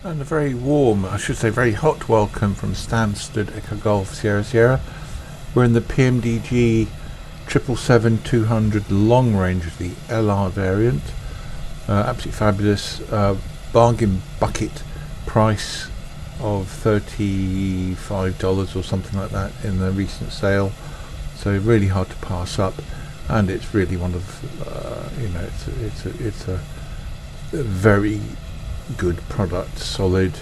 And a very warm, I should say very hot welcome from Stansted, Echo Golf, Sierra Sierra. We're in the Pmdg 772-200 long range, the LR variant. Absolutely fabulous. Bargain bucket price of $35 or something like that in the recent sale. So really hard to pass up, and it's really one of it's a very good product, solid,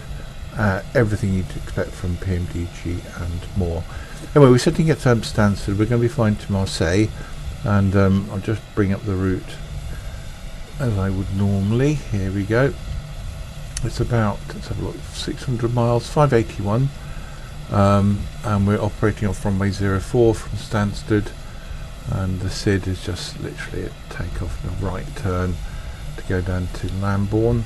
everything you'd expect from Pmdg and more. Anyway, we're sitting at Stansted. We're going to be flying to Marseille, and I'll just bring up the route as I would normally. Here we go. It's about, let's have a look, 600 miles, 581, and we're operating off runway 04 from Stansted, and the SID is just literally a takeoff and a right turn to go down to Lambourne.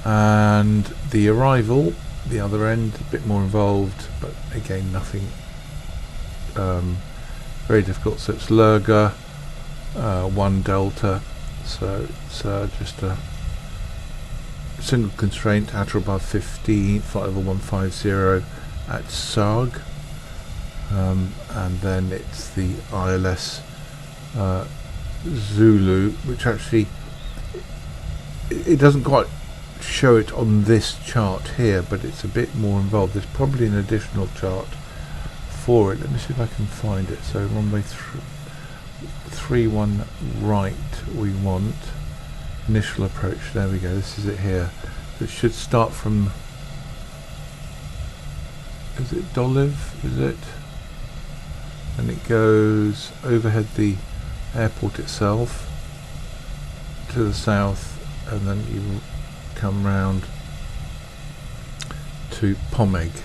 And the arrival, the other end, a bit more involved, but again nothing very difficult. So it's LERGA 1 Delta, so it's just a single constraint, at or above 15, flight level 150 at SAG, and then it's the ILS Zulu, which actually it doesn't quite show it on this chart here, but it's a bit more involved. There's probably an additional chart for it. Let me see if I can find it. So runway 31 right we want. Initial approach, there we go, this is it here. It should start from, is it Dolive, is it? And it goes overhead the airport itself to the south, and then you come round to Pmdg.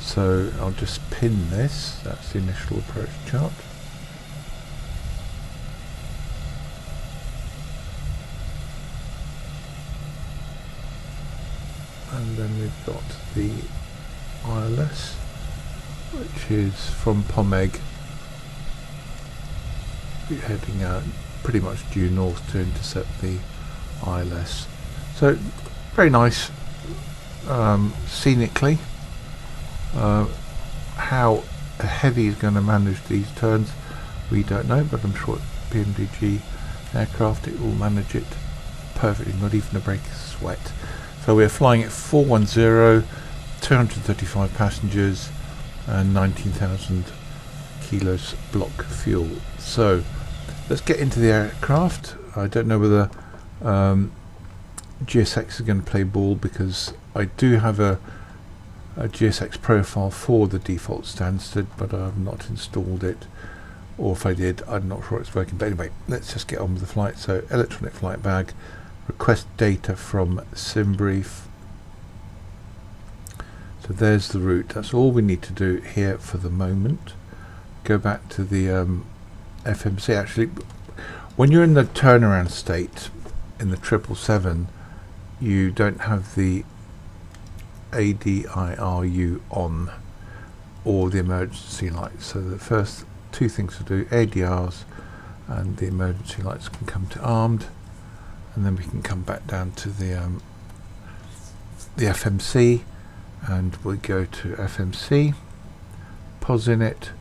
So I'll just pin this. That's the initial approach chart. And then we've got the ILS, which is from Pmdg, heading out pretty much due north to intercept the ILS. So very nice, scenically. How heavy is going to manage these turns, we don't know, but I'm sure Pmdg aircraft, it will manage it perfectly, not even a break of sweat. So we're flying at 410, 235 passengers, and 19,000 kilos block fuel. So let's get into the aircraft. I don't know whether GSX is going to play ball, because I do have a GSX profile for the default Stansted, but I've not installed it, or if I did, I'm not sure it's working. But anyway, let's just get on with the flight. So electronic flight bag, request data from SimBrief. So there's the route. That's all we need to do here for the moment. Go back to the FMC. Actually, when you're in the turnaround state in the 777, you don't have the ADIRU on, or the emergency lights. So the first two things to do, ADRs and the emergency lights, can come to armed, and then we can come back down to the FMC, and we go to FMC, pause in it,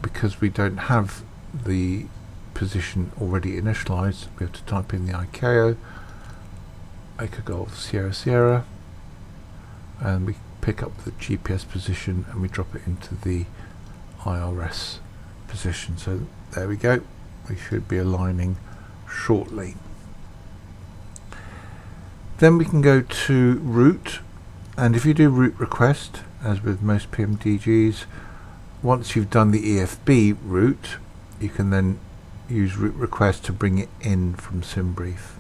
because we don't have the position already initialized. We have to type in the ICAO, Echo Golf Sierra Sierra, and we pick up the GPS position and we drop it into the IRS position. So there we go, we should be aligning shortly. Then we can go to route, and if you do route request, as with most Pmdgs, once you've done the EFB route, you can then use route request to bring it in from SimBrief.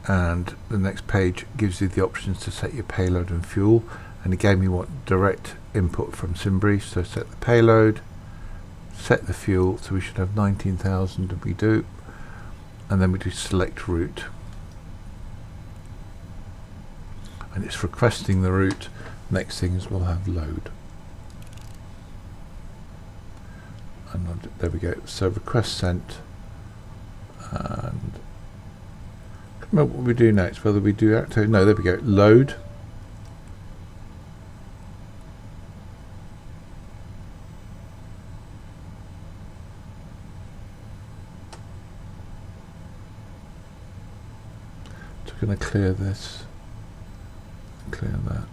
And the next page gives you the options to set your payload and fuel, and again we want direct input from SimBrief. So set the payload, set the fuel, so we should have 19,000, and we do, and then we do select route, and it's requesting the route. Next thing is we'll have load, and there we go. So request sent, and what we do next, whether we do active, no, there we go, load. So we're going to clear this, clear that,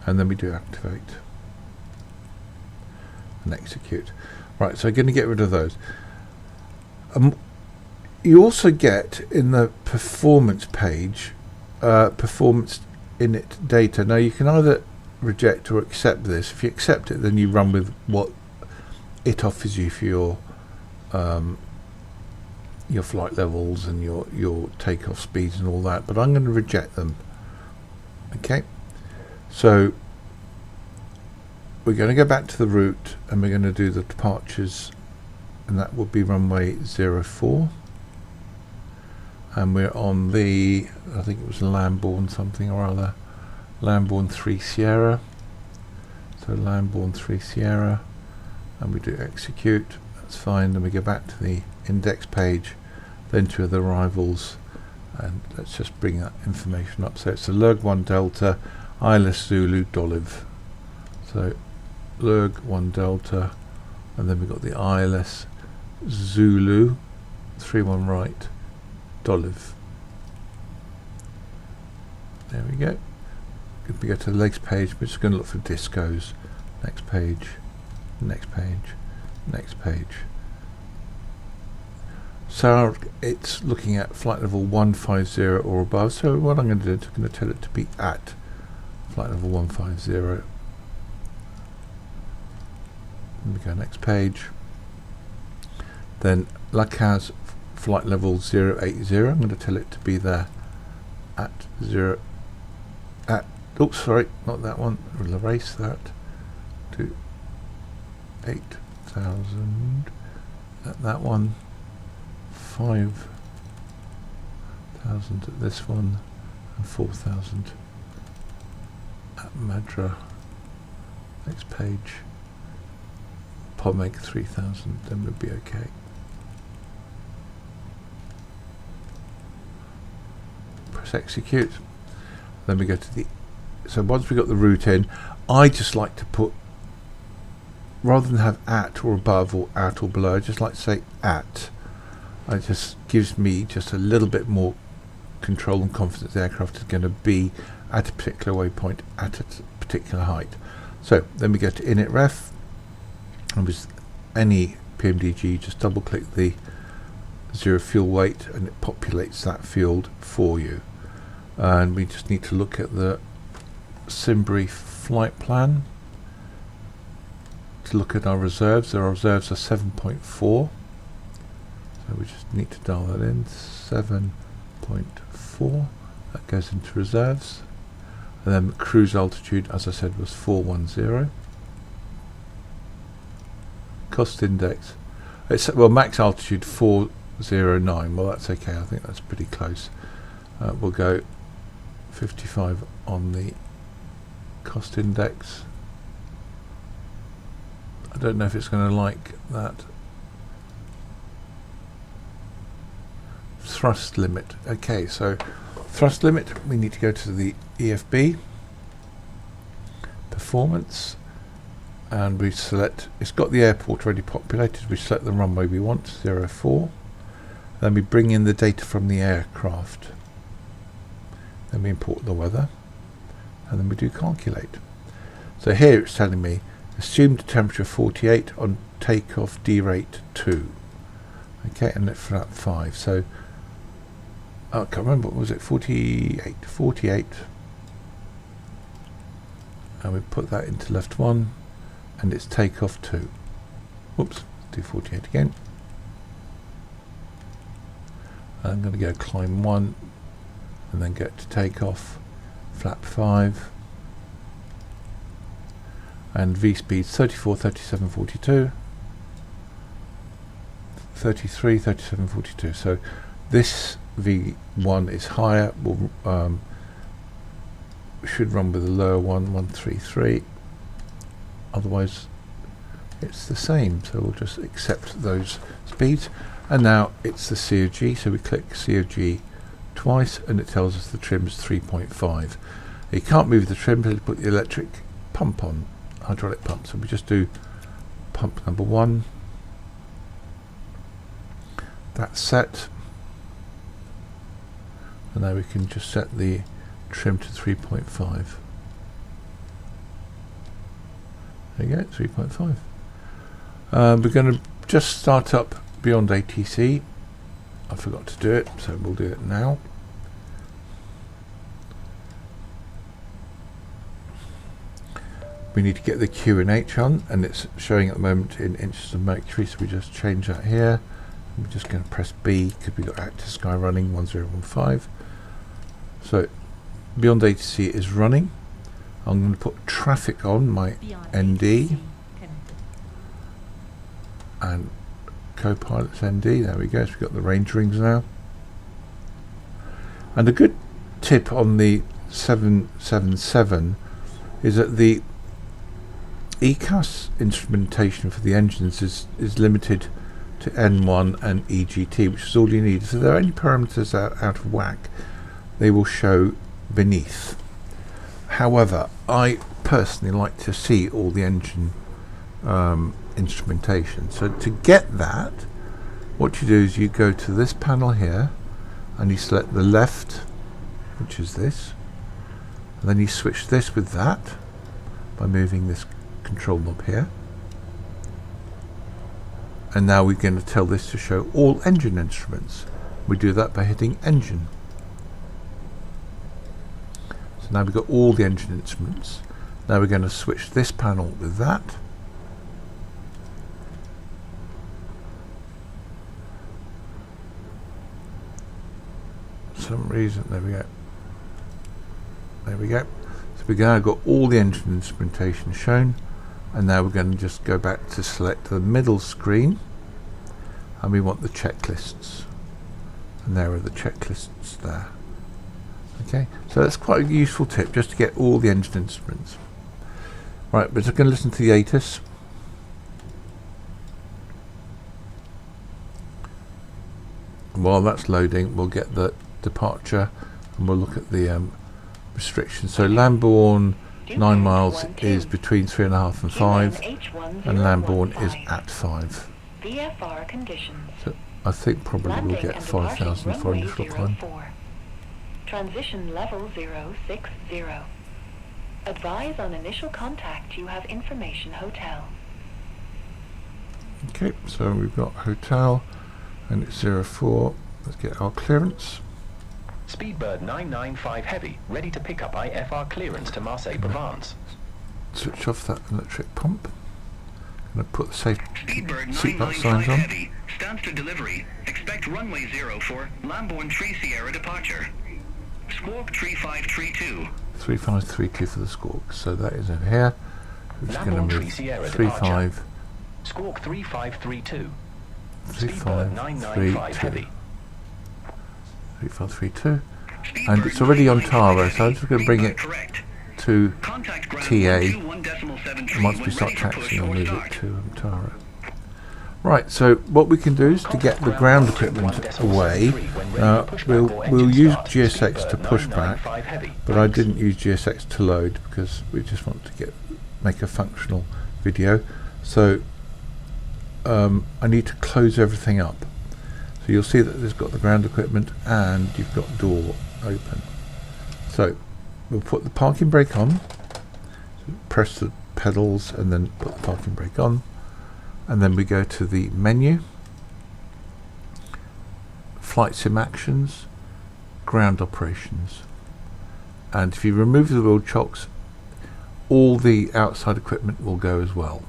and then we do activate and execute. Right, so I'm going to get rid of those. You also get in the performance page performance init data. Now you can either reject or accept this. If you accept it, then you run with what it offers you for your flight levels and your takeoff speeds and all that, but I'm going to reject them. Okay, so we're going to go back to the route and we're going to do the departures, and that will be runway 04. And we're on the, I think it was Lambourne something or other, Lambourne 3 Sierra. So Lambourne 3 Sierra, and we do execute, that's fine. Then we go back to the index page, then to the arrivals, and let's just bring that information up. So it's a LERG1 Delta, ILS Zulu Doliv. So LERG1 Delta, and then we've got the ILS Zulu 31 right Doliv. There we go. If we go to the legs page, we're just going to look for discos. Next page, next page, next page. So it's looking at flight level 150 or above. So what I'm going to do is I'm going to tell it to be at flight level 150. Let me go next page. Then LACAS flight level 080. I'm going to tell it to be there at oops, sorry, not that one. We'll erase that to 8,000 at that one, 5,000 at this one, and 4,000 at Madra. Next page, Pmdg 3,000, then we'll be okay. Press execute. Then we go to the, so once we got the route in, I just like to put, rather than have at or above or at or below, I just like to say at. It just gives me just a little bit more control and confidence the aircraft is going to be at a particular waypoint at a particular height. So then we go to init-ref, and with any Pmdg, just double click the 0 fuel weight and it populates that field for you. And we just need to look at the Simbrief flight plan to look at our reserves. Our reserves are 7.4, so we just need to dial that in. 7.4, that goes into reserves. And then cruise altitude, as I said, was 410. Cost index, it's, well, max altitude 409. Well, that's okay, I think that's pretty close. We'll go 55 on the cost index. I don't know if it's going to like that. Thrust limit. Okay, so thrust limit, we need to go to the EFB performance, and we select, it's got the airport already populated, we select the runway we want, 04. Then we bring in the data from the aircraft. Then we import the weather, and then we do calculate. So here it's telling me assumed temperature 48 on takeoff D rate 2. Okay, and let flat 5. So I can't remember, what was it, 48, and we put that into left 1, and it's takeoff 2. Whoops, do 48 again. I'm going to go climb 1 and then get to takeoff, flap 5, and V speeds 34, 37, 42, 33, 37, 42. So this V1 is higher, we'll, should run with a lower one, 133, otherwise it's the same, so we'll just accept those speeds. And now it's the COG, so we click COG twice, and it tells us the trim's 3.5. You can't move the trim until you put the electric pump on, hydraulic pump. So we just do pump number 1. That's set. And now we can just set the trim to 3.5. There you go, 3.5. We're going to just start up beyond ATC. I forgot to do it, so we'll do it now. We need to get the Q and H on, and it's showing at the moment in inches of mercury, so we just change that here. We're just going to press B because we've got active sky running 1015. So beyond ATC is running. I'm going to put traffic on my ND and Copilot's ND. There we go. So we've got the range rings now. And a good tip on the 777 is that the ECAS instrumentation for the engines is limited to N1 and EGT, which is all you need. So if there are any parameters out of whack, they will show beneath. However, I personally like to see all the engine instrumentation. So to get that, what you do is you go to this panel here and you select the left, which is this, and then you switch this with that by moving this control knob here. And now we're going to tell this to show all engine instruments. We do that by hitting engine. So now we've got all the engine instruments. Now we're going to switch this panel with that. For some reason, there we go. There we go. So we've now got all the engine instrumentation shown. And now we're going to just go back to select the middle screen, and we want the checklists, and there are the checklists there. Okay, so that's quite a useful tip, just to get all the engine instruments. Right, we're just going to listen to the ATIS. While that's loading, we'll get the departure, and we'll look at the restrictions. So Lambourne 9 miles is between 3.5 and 5, and Lambourne is at 5. VFR conditions. So I think probably we'll get 5,000 for initial climb. Transition level 060. Advise on initial contact. You have information hotel. Okay, so we've got hotel, and it's 04. Let's get our clearance. Speedbird 995 Heavy, ready to pick up IFR clearance to Marseille Provence. Switch off that electric pump. I'm going to put the safe Speedbird seatbelt 995 signs on. Heavy, Stansted delivery. Expect runway 0 for Lambourne 3 Sierra departure. Squawk 3532. 3532 for the squawk. So that is over here. We're just going to move 35. Squawk 3532. 3532. 3532. And it's already on Tara, so I'm just going to bring it to TA. And once we start taxiing, I'll move it to Tara. Right, so what we can do is to get the ground equipment away, we'll use GSX to push back, but I didn't use GSX to load because we just want to make a functional video. So I need to close everything up. So you'll see that there's got the ground equipment and you've got door open. So we'll put the parking brake on, so press the pedals and then put the parking brake on. And then we go to the menu, flight sim actions, ground operations. And if you remove the wheel chocks, all the outside equipment will go as well.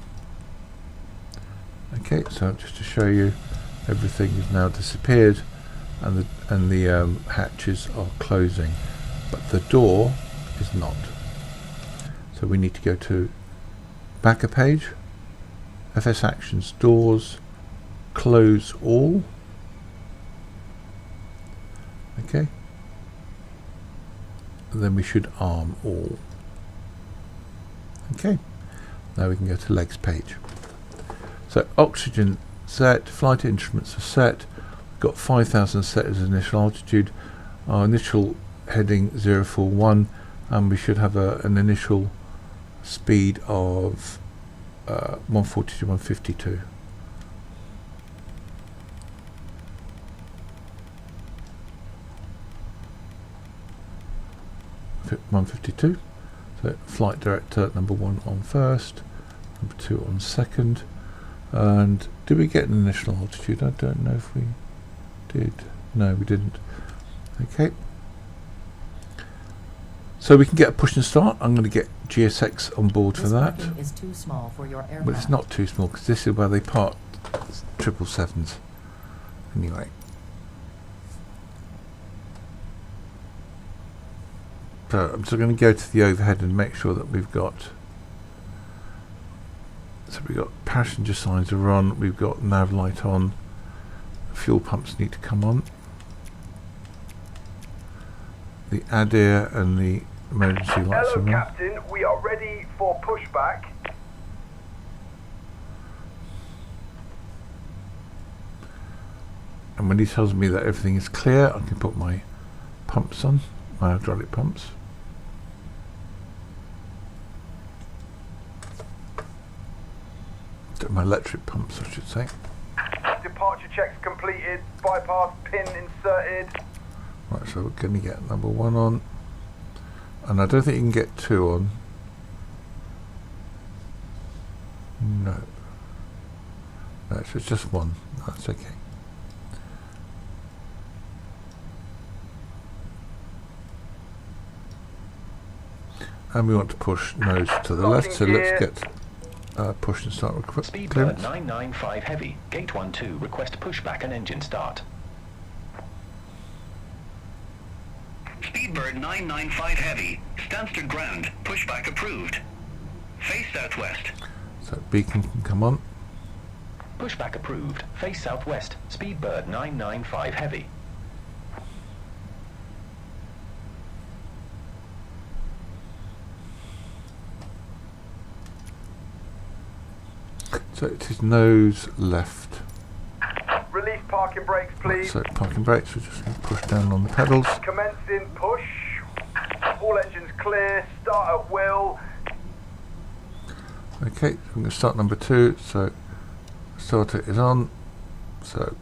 Okay, so just to show you, everything has now disappeared and the hatches are closing, but the door is not. So we need to go to backer page, FS actions, doors, close all. Okay, and then we should arm all. Okay, now we can go to legs page. So oxygen set, flight instruments are set, we've got 5,000 set as initial altitude. our initial heading 041, and we should have an initial speed of 140 to 152. 152. So flight director number 1 on first, number 2 on second. And did we get an initial altitude? I don't know if we did. No, we didn't. Okay. So we can get a push and start. I'm going to get GSX on board for that. Is too small for your aircraft. But it's not too small because this is where they park 777s. Anyway. So I'm just going to go to the overhead and make sure that we've got. So we've got passenger signs are on. We've got nav light on. Fuel pumps need to come on. The ADIR and the emergency lights are on. Hello, Captain. We are ready for pushback. And when he tells me that everything is clear, I can put my pumps on, my hydraulic pumps. My electric pumps, I should say. Departure checks completed. Bypass pin inserted. Right, so we're going to get number 1 on. And I don't think you can get 2 on. No. No, so it's just 1. That's okay. And we want to push nose to the left, so let's get push and start Speedbird clearance. 995 Heavy, Gate 12, request pushback and engine start. Speedbird 995 Heavy, Stansted ground, pushback approved. Face southwest. So beacon can come on. Pushback approved. Face southwest. Speedbird 995 Heavy. So it is nose left. Release parking brakes, please. So parking brakes, we're just going to push down on the pedals. Commencing push. All engines clear. Start at will. Okay, so I'm going to start number 2. So starter is on. So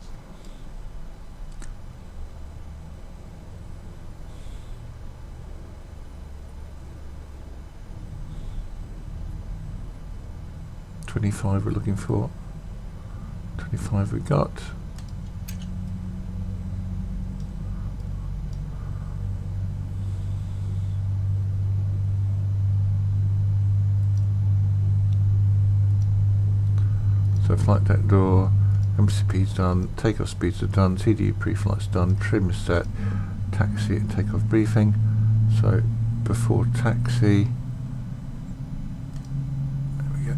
$25 we're looking for. 25 we got. So flight deck door, MCP's done, takeoff speeds are done, TDU pre-flight's done, trim is set, taxi and takeoff briefing. So before taxi, there we go.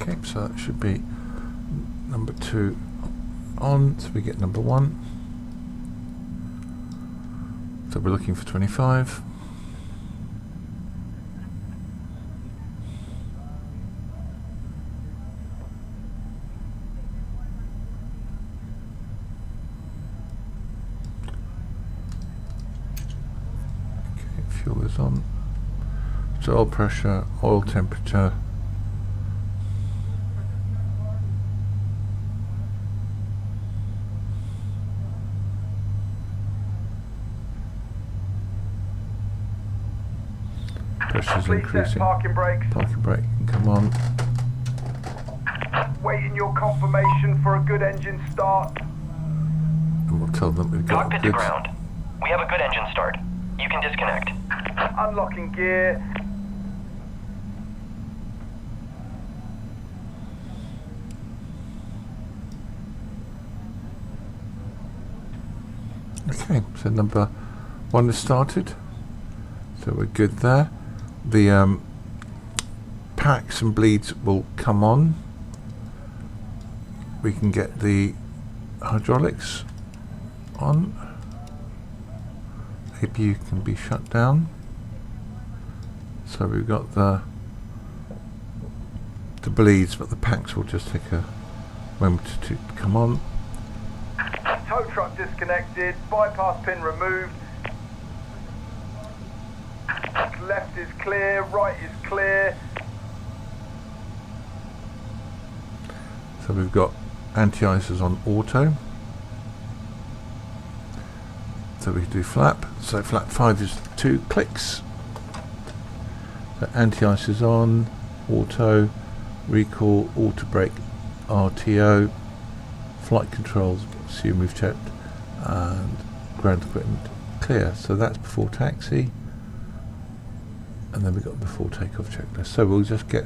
Okay, so that should be number 2 on, so we get number 1. So we're looking for 25. Okay, fuel is on. So oil pressure, oil temperature. Pressure's Please set increasing. parking brakes. Parking brake can come on. Waiting your confirmation for a good engine start. And we'll tell them we've got Cockpit to goods. ground. We have a good engine start. You can disconnect. Unlocking gear. Okay, so number 1 is started. So we're good there. The packs and bleeds will come on. We can get the hydraulics on. APU can be shut down. So we've got the bleeds, but the packs will just take a moment to come on. Tow truck disconnected, bypass pin removed. Left is clear, right is clear. So we've got anti-ices on auto. So we can do flap. So flap 5 is 2 clicks. So anti-ice is on, auto, recall, auto brake, RTO, flight controls, assume we've checked, and ground equipment clear. So that's before taxi. And then we've got before takeoff checklist. So we'll just get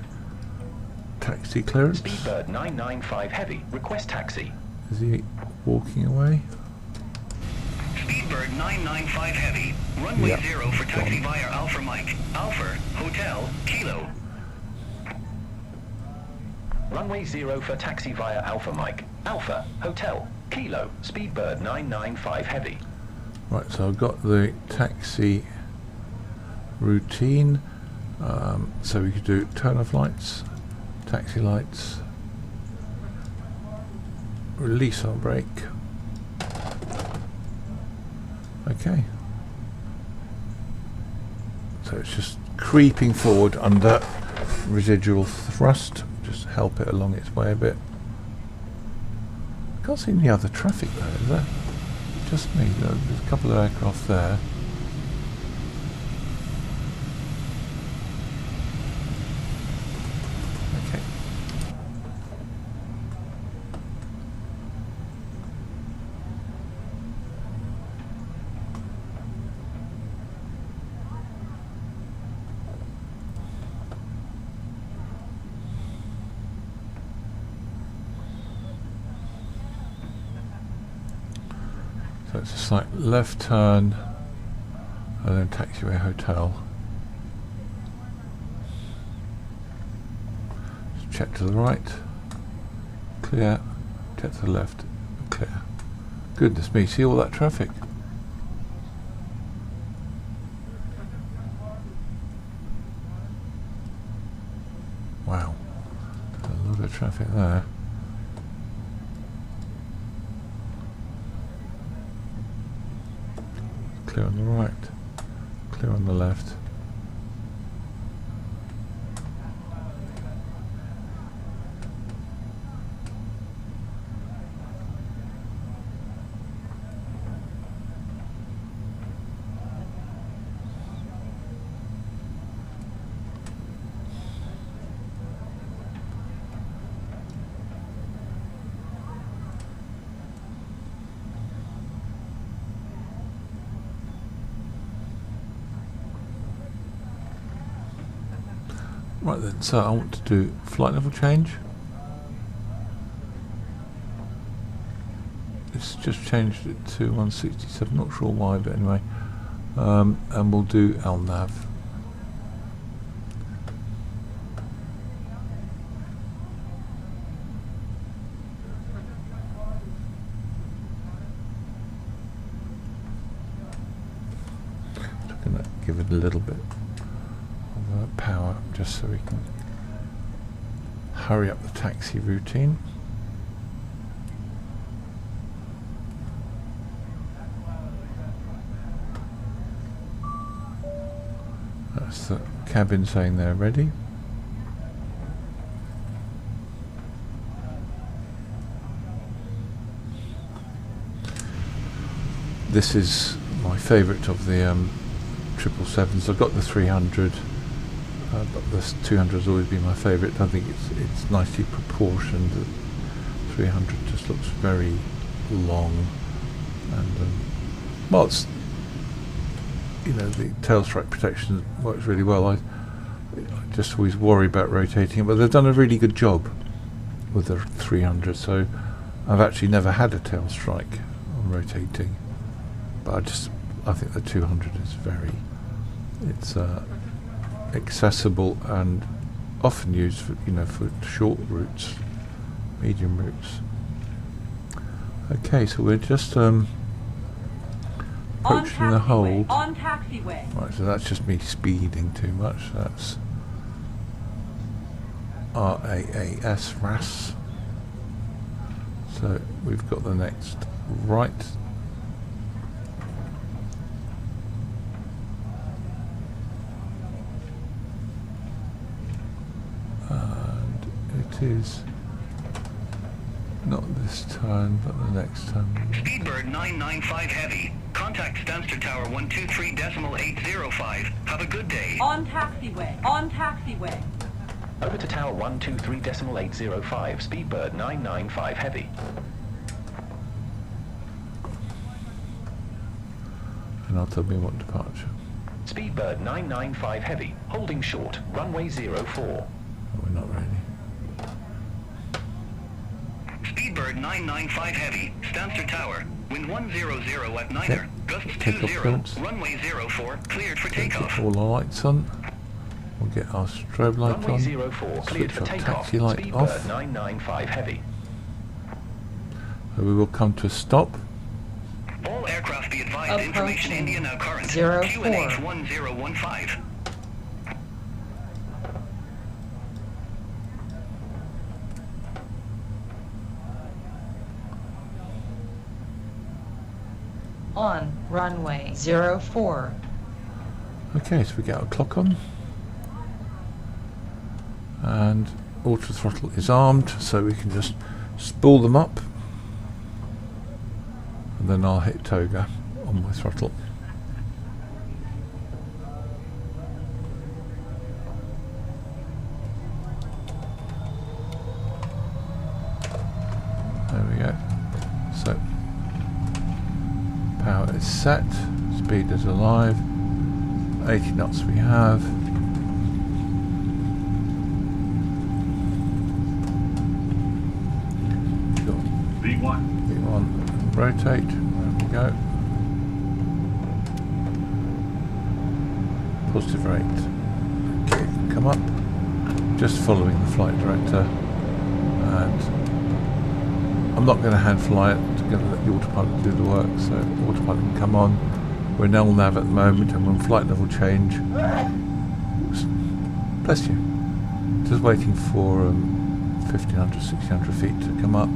taxi clearance. Speedbird 995 Heavy, request taxi. Is he walking away? Speedbird 995 Heavy, runway Yep. 0 for taxi via Alpha Mike, Alpha, Hotel, Kilo. Runway 0 for taxi via Alpha Mike, Alpha, Hotel, Kilo, Speedbird 995 Heavy. Right, so I've got the taxi routine. So we could do turn off lights, taxi lights, release our brake. Okay. So it's just creeping forward under residual thrust. Just help it along its way a bit. Can't see any other traffic there, is there? Just me. There's a couple of aircraft there. Okay. So it's a slight left turn and then taxiway hotel. Just check to the right, clear, check to the left, clear. Goodness me, see all that traffic? Wow, a lot of traffic there. Clear on the right, clear on the left. Right then, so I want to do flight level change. It's just changed it to 167, not sure why, but anyway. And we'll do LNAV. Looking at give it a little bit of power, just so we can hurry up the taxi routine. That's the cabin saying they're ready. This is my favourite of the 777s. I've got the 300, but the 200 has always been my favourite. I think it's nicely proportioned. The 300 just looks very long, and well, it's, you know, the tail strike protection works really well. I just always worry about rotating it, but they've done a really good job with the 300. So I've actually never had a tail strike on rotating, but I think the 200 is it's accessible and often used for, you know, for short routes, medium routes. Okay, so we're just approaching the hold. On taxiway. Right, so that's just me speeding too much. That's RAS. So we've got the next right. And it is not this turn, but the next turn. Speedbird 995 Heavy. Contact Stansted Tower 123.805. Have a good day. On taxiway. On taxiway. Over to Tower 123.805, Speedbird 995 Heavy. And I'll tell me what departure. Speedbird 995 Heavy, holding short, runway 04. Oh, we're not ready. Speedbird 995 Heavy. Stansted Tower. Wind 100 at Niner. Gusts Take off 20. clearance. Runway 04. Cleared for Get takeoff. all the lights on. We'll get our strobe light Runway on. 04, cleared Switch for our takeoff. taxi light Speedbird off. 995 Heavy. So we will come to a stop. All aircraft be advised. Information India now current. 04. QNH 1015. On runway 04. Okay, so we get our clock on. And auto throttle is armed, so we can just spool them up. And then I'll hit toga on my throttle. There we go. So, power is set, speed is alive, 80 knots we have. V1. V1, rotate, there we go. Positive rate. Okay, come up. Just following the flight director. And I'm not going to hand fly it, I'm going to let the autopilot do the work, so the autopilot can come on. We're in LNAV at the moment, and when flight level change, bless you, just waiting for 1500, 1600 feet to come up,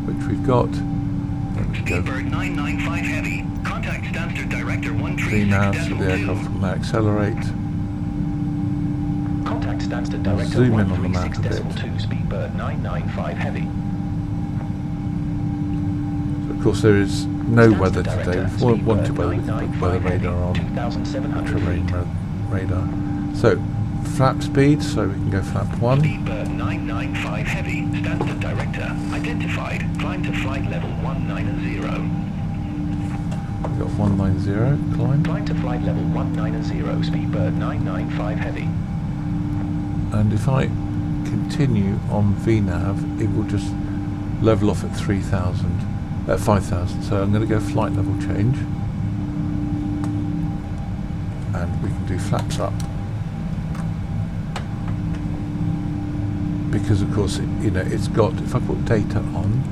which we've got. Then we go Speedbird 995 Heavy. Contact Stansted Director 3 now, so the aircraft 136.2. will now accelerate. Contact Stansted Director Zoom in on the map a bit. 136.2, Speedbird 995 Heavy. Of course, there is no Stansted weather Director, today. If we Speedbird wanted weather, we can put 995 weather Heavy, radar on. 2,700 Ultra-marine feet. radar. So, flap speed, so we can go flap 1. Speedbird 995 Heavy. Stansted Director. Identified. Climb to flight level 190. We've got 190, climb. Climb to flight level 190, Speedbird 995 Heavy. And if I continue on VNAV, it will just level off at 5,000. So I'm going to go flight level change. And we can do flaps up. Because of course, it's got, if I put data on,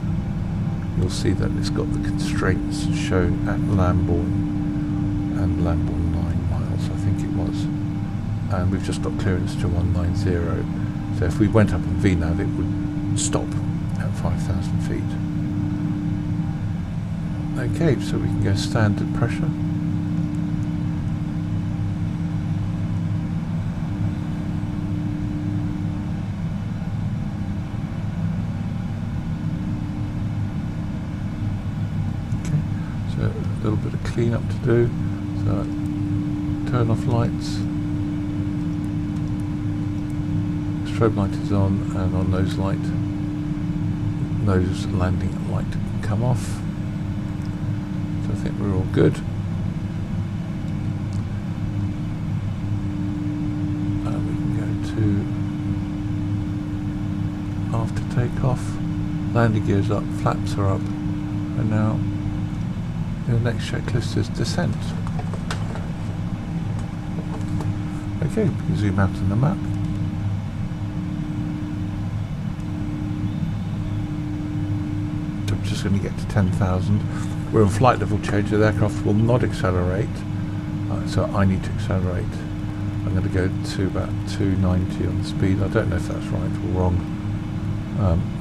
you'll see that it's got the constraints shown at Lambourne and Lambourne 9 miles, I think it was. And we've just got clearance to 190. So if we went up on VNAV, it would stop at 5,000 feet. Okay, so we can go standard pressure. Okay, so a little bit of clean up to do. So turn off lights. Strobe light is on, and on nose light, nose landing light can come off. So I think we're all good. And we can go to after takeoff. Landing gears up, flaps are up, and now the next checklist is descent. Okay, we can zoom out on the map. So I'm just going to get to 10,000. we're on flight level change, so the aircraft will not accelerate, so I need to accelerate. I'm going to go to about 290 on the speed. I don't know if that's right or wrong.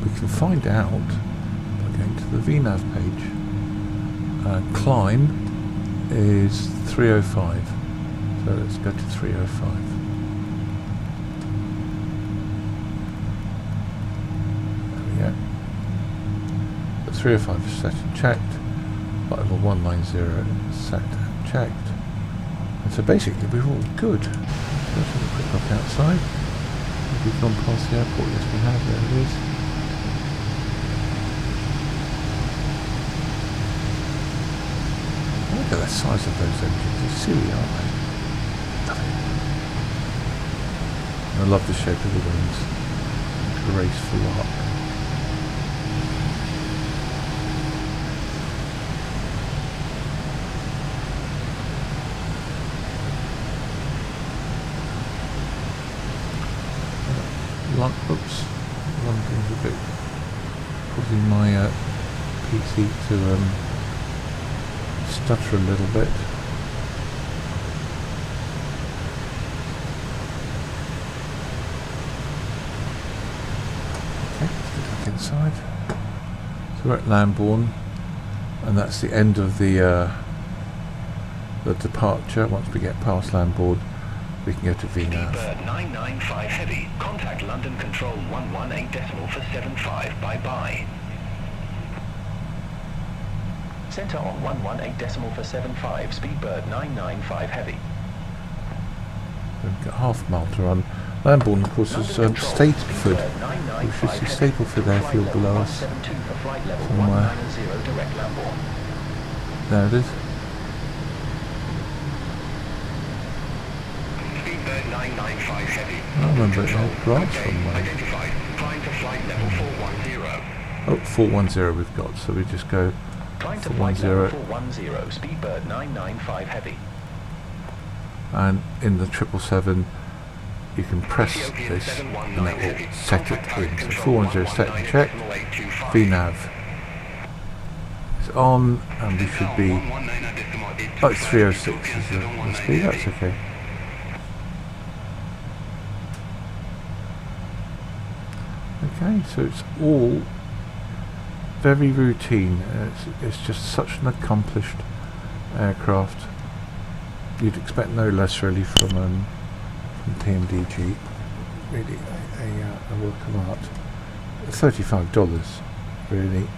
We can find out by going to the VNAV page. Climb is 305, so let's go to 305. There we go. The 305 is set and checked. Level 190 set and checked. And so basically we're all good. Let's have a quick look outside. Have we gone past the airport? Yes we have, there it is. Look at the size of those engines, they're silly, aren't they? Love it. I love the shape of the wings. Graceful arc. Oops, London's a bit causing my PC to stutter a little bit. Okay, let's get back inside. So we're at Lambourne, and that's the end of the departure. Once we get past Lambourne, we can go to VNAV. Speedbird 995 Heavy. Contact London Control 118.475. Bye-bye. Centre on 118.475. Speedbird 995 Heavy. We've got half a mile to run. Lambourne, of course, is Stapleford. We should see Stapleford Airfield below us. Somewhere. There it is. Speedbird 995 Heavy. I remember it right somewhere. Identified. Climb to flight level 410. Oh, 410 we've got, so we just go Climb to flight level 410. 410. Speedbird 995 Heavy. And in the 777 you can press this and that will set it in. So 410 set and checked. VNAV is on, and we should be, oh, it's 306 is the speed, that's okay. Okay, so it's all very routine. It's just such an accomplished aircraft. You'd expect no less really from Pmdg. Really a work of art. $35, really.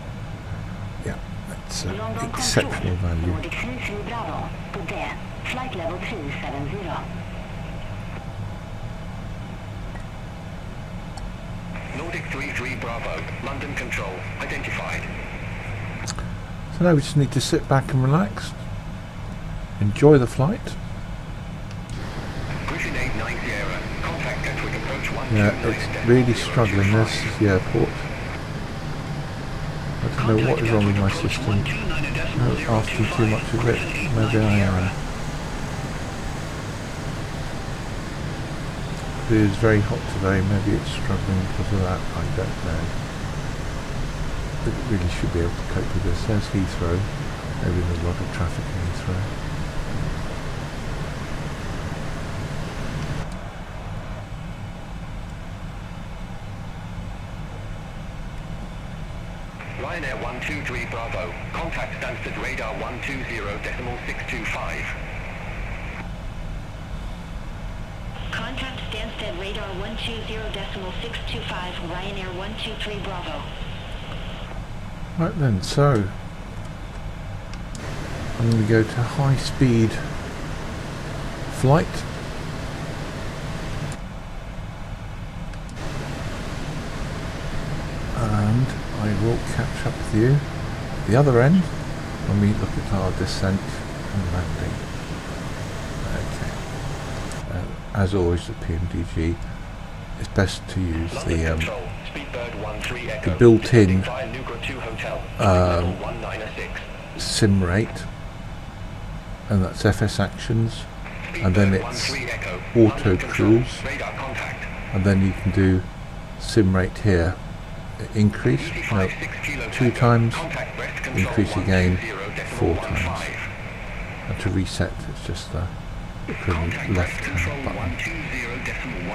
Yeah, that's exceptional value. Nordic 33 Bravo. Good day. Flight level 270. Nordic 33 Bravo. London Control. Identified. So now we just need to sit back and relax. Enjoy the flight. Britain 89 Sierra. Contact Gatwick approach 129. Yeah, it's really struggling. This is the airport. I don't know what is wrong with my system. I'm not asking too much of it. Maybe I am. It is very hot today. Maybe it's struggling because of that. I don't know. But it really should be able to cope with this. There's Heathrow. Maybe there's a lot of traffic in Heathrow. Ryanair 123 Bravo. Contact Stansted radar 120.625. Contact Stansted radar 120.625. Ryanair 123 Bravo. Right then, so I'm going to go to high speed flight. And I will catch up with you at the other end when we look at our descent and landing. Okay. As always at Pmdg, it's best to use the built-in sim rate, and that's FS actions, and then it's auto cruise, and then you can do sim rate here. Increase, no, 2 times, increase again, 4 times. And to reset, it's just the equivalent left-hand button.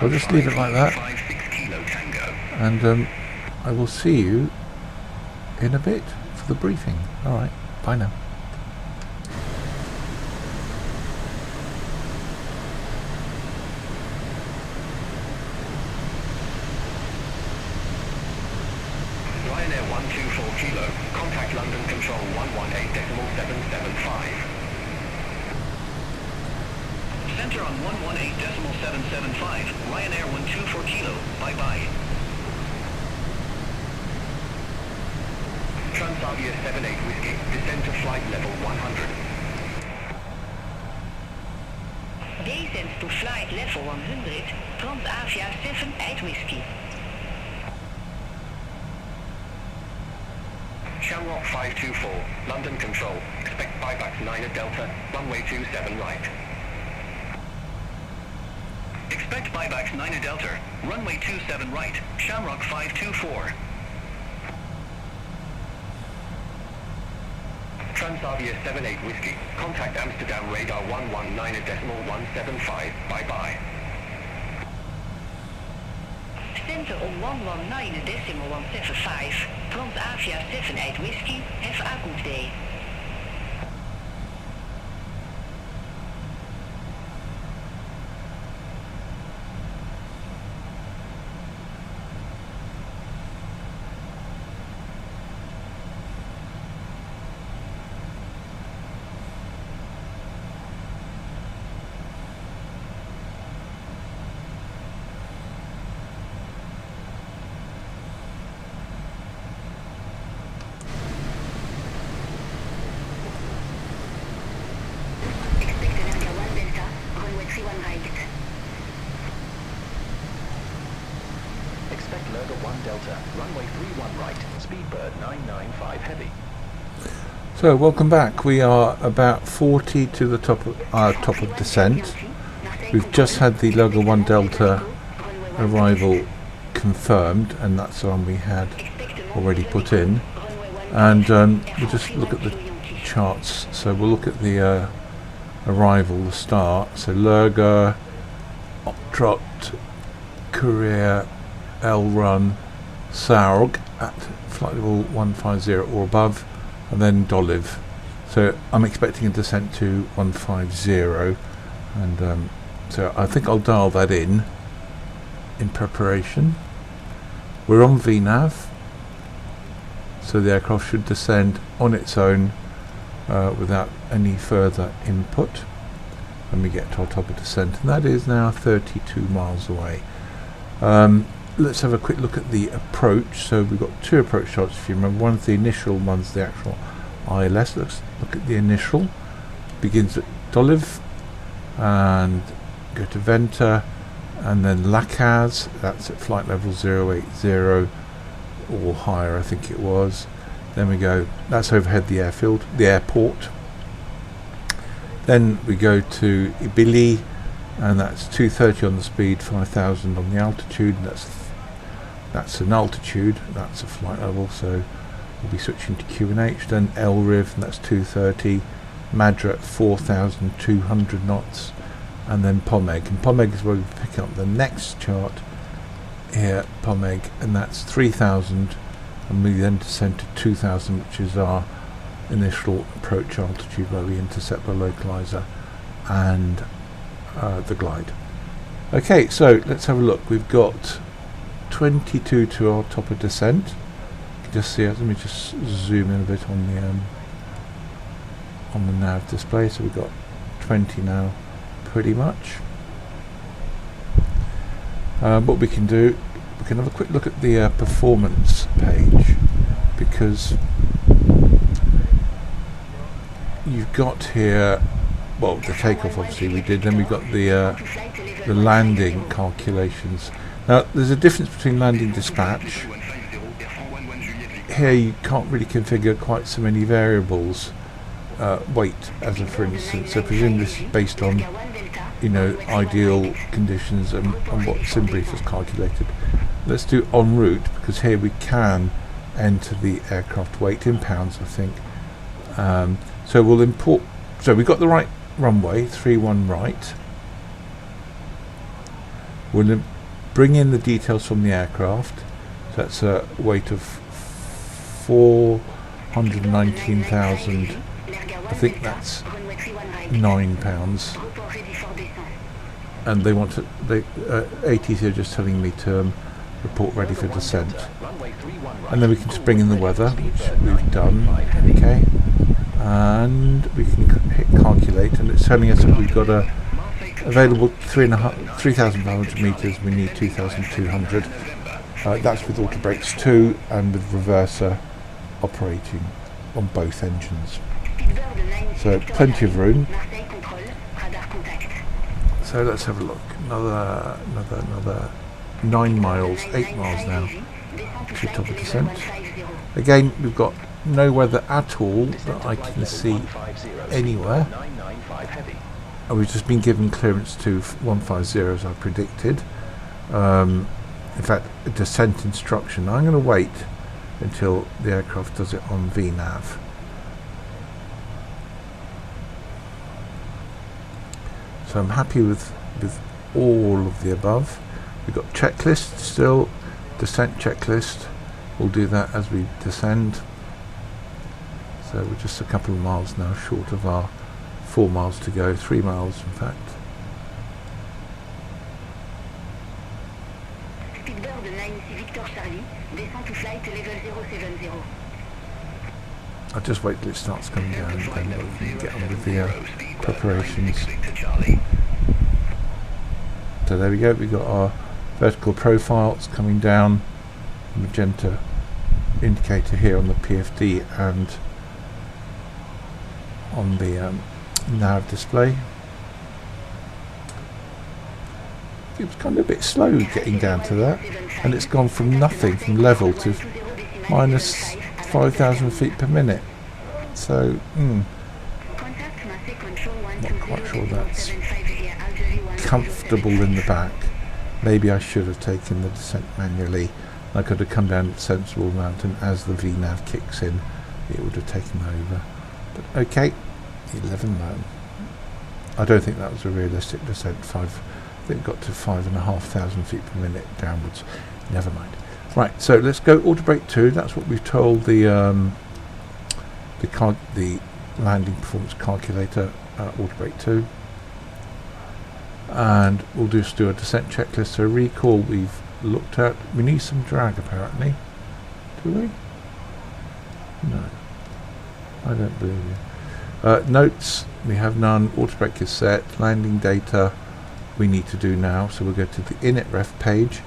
I'll just leave it like that, and I will see you in a bit for the briefing. Alright, bye now. Ryanair 124 Kilo, contact London Control 118.775. Center on 118.775, Ryanair 124 Kilo, bye-bye. Transavia 78 Whiskey, descend to flight level 100. Descent to flight level 100, Transavia 78 Whiskey. Shamrock 524, London Control, expect buybacks 9 at Delta, runway 27 right. Expect buybacks 9 at Delta, runway 27 right, Shamrock 524. Transavia 78 Whiskey, contact Amsterdam radar 119.175, bye-bye. Center on 119.175, Transavia 78 Whiskey, have a good day. Expect LERGA 1 Delta, runway 31 right, Speedbird 995 heavy. So welcome back. We are about 40 to the top of descent. We've just had the LERGA 1 Delta arrival confirmed, and that's the one we had already put in. And we'll just look at the charts. So we'll look at the arrival, the start. So LERGA, Trot, Korea, L run, Saurg at flight level 150 or above, and then Doliv. So I'm expecting a descent to 150, and so I think I'll dial that in preparation. We're on VNAV, so the aircraft should descend on its own without any further input when we get to our top of descent, and that is now 32 miles away. Let's have a quick look at the approach. So we've got two approach shots, if you remember. One's the initial, one's the actual ILS. Let's look at the initial. Begins at Doliv and go to Venta, and then Lacaz, that's at flight level 080 or higher, I think it was. Then we go, that's overhead the airfield, the airport. Then we go to Ibili, and that's 230 on the speed, 5,000 on the altitude, and that's an altitude, that's a flight level, so we'll be switching to QNH. Then LRIV, and that's 230, Madra at 4,200 knots, and then Pomeg. And Pomeg is where we pick up the next chart here, Pomeg, and that's 3,000, and we then descend to 2,000, which is our initial approach altitude where we intercept the localizer and the glide. Okay, so let's have a look. We've got 22 to our top of descent. You can just see it. Let me just zoom in a bit on the nav display. So we've got 20 now, pretty much. What we can do, we can have a quick look at the performance page, because you've got here, well, the takeoff obviously we did, then we've got the landing calculations. Now there's a difference between landing dispatch. Here you can't really configure quite so many variables, weight as a for instance, so presumably this is based on, you know, ideal conditions and what SimBrief has calculated. Let's do en route, because here we can enter the aircraft weight in pounds, I think, So we'll import, so we've got the right runway, 31 right. We'll bring in the details from the aircraft. So that's a weight of 419,000, I think that's £9. And they want to, ATC are just telling me to report ready for descent. And then we can just bring in the weather, which we've done, okay. And we can hit calculate, and it's telling us that we've got a available 3,500 meters. We need 2,200. That's with auto brakes 2 and with reverser operating on both engines. So plenty of room. So let's have a look. Another 9 miles, 8 miles now to top of descent. Again, we've got no weather at all that I can see anywhere. And we've just been given clearance to 150 as I predicted. In fact, a descent instruction. I'm going to wait until the aircraft does it on VNAV. So I'm happy with all of the above. We've got checklist still, descent checklist. We'll do that as we descend. So we're just a couple of miles now short of our 4 miles to go, 3 miles in fact. I'll just wait till it starts coming down and then we can get on with the preparations. So there we go, we've got our vertical profiles coming down, magenta indicator here on the PFD and on the nav display. It was kind of a bit slow getting down to that, and it's gone from nothing, from level to minus 5,000 feet per minute. So, not quite sure that's comfortable in the back. Maybe I should have taken the descent manually. I could have come down a sensible mountain as the VNAV kicks in. It would have taken over. But okay, 11 known. I don't think that was a realistic descent. I think it got to 5,500 feet per minute downwards. Never mind. Right, so let's go auto brake 2. That's what we've told the landing performance calculator, auto brake 2. And we'll just do a descent checklist. So recall we've looked at. We need some drag apparently. Do we? No. I don't believe you. Notes, we have none. Auto brake is set. Landing data we need to do now. So we'll go to the init-ref page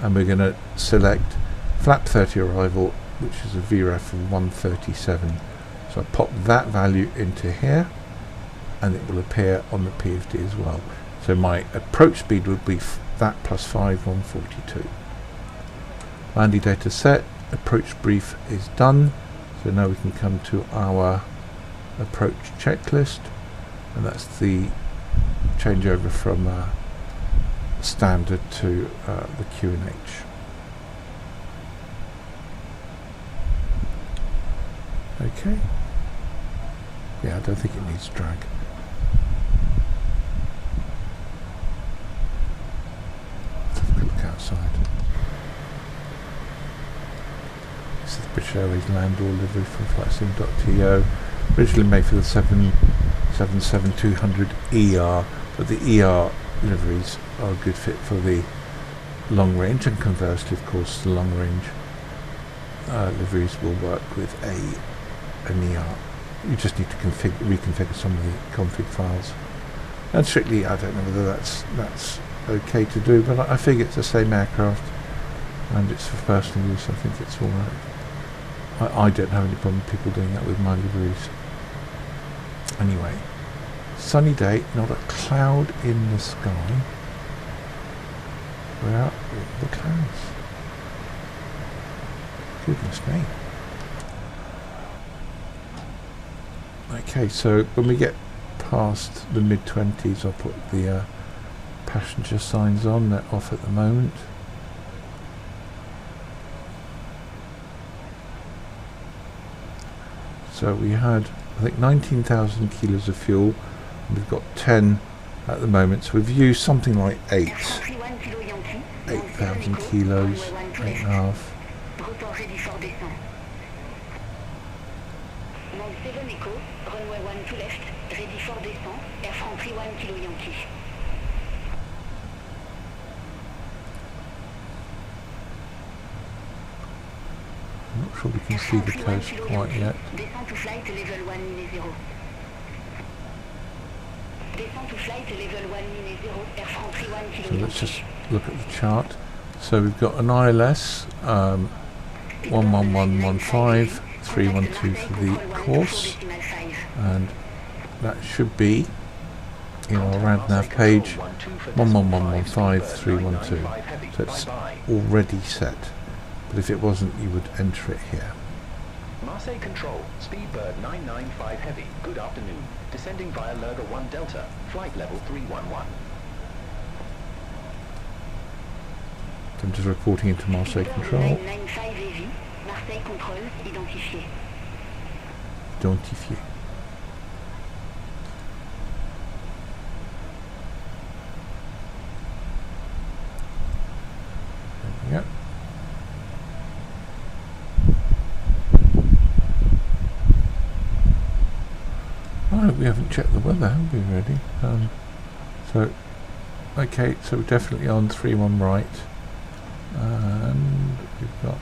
and we're going to select flap 30 arrival, which is a VREF of 137. So I pop that value into here and it will appear on the PFD as well. So my approach speed would be that plus 5, 142. Landing data set, approach brief is done. So now we can come to our approach checklist, and that's the changeover from standard to the QNH. Okay. Yeah, I don't think it needs drag. Look outside. This is the British Airways land door livery from flightsim.to. Originally made for the 772-200ER, but the ER liveries are a good fit for the long range, and conversely, of course, the long range liveries will work with an ER. You just need to reconfigure some of the config files. And strictly, I don't know whether that's okay to do, but I figure it's the same aircraft and it's for personal use. I think it's alright. I don't have any problem with people doing that with my liveries. Anyway, sunny day, not a cloud in the sky. We're out with the clouds. Goodness me. Okay, so when we get past the mid-20s, I'll put the passenger signs on. They're off at the moment. So So we had, I think, 19,000 kilos of fuel. And we've got 10 at the moment, so we've used something like 8,000 kilos, 8.5. I'm not sure we can see the coast quite yet. So let's just look at the chart. So we've got an ILS 11115 312 for the course, and that should be in our round nav page 11115 312. So it's already set, but if it wasn't, you would enter it here. Marseille Control, Speedbird 995 Heavy, good afternoon. Descending via LERGA 1 Delta, flight level 311. I'm just reporting into Marseille Control. 995 Heavy, Marseille Control, identifié. Identifié. There we go. Oh, we haven't checked the weather, have we, really? So, okay, so we're definitely on 3-1 right. And we've got